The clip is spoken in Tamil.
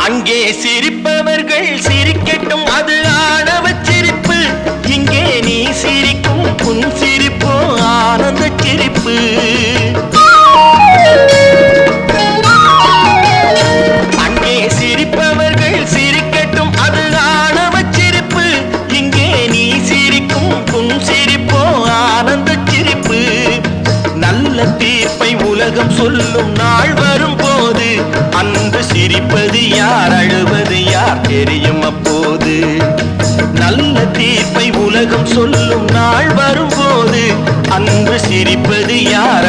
அங்கே சிரிப்பவர்கள் சிரிக்கட்டும், அது ஆணவ சிரிப்பு. இங்கே நீ சிரிக்கும் புன் சிரிப்போ ஆனந்த சிரிப்பு. அங்கே சிரிப்பவர்கள் சிரிக்கட்டும், அது ஆணவ சிரிப்பு. இங்கே நீ சிரிக்கும் புன் சிரிப்போ ஆனந்த சிரிப்பு. நல்ல தீர்ப்பை உலகம் சொல்லும் நாள் வரும் போது அன்று சிரிப்பது யார், அழுவது யார் தெரியும் அப்போது. நல்ல தீர்ப்பை உலகம் சொல்லும் நாள் வரும்போது அன்று சிரிப்பது யார்,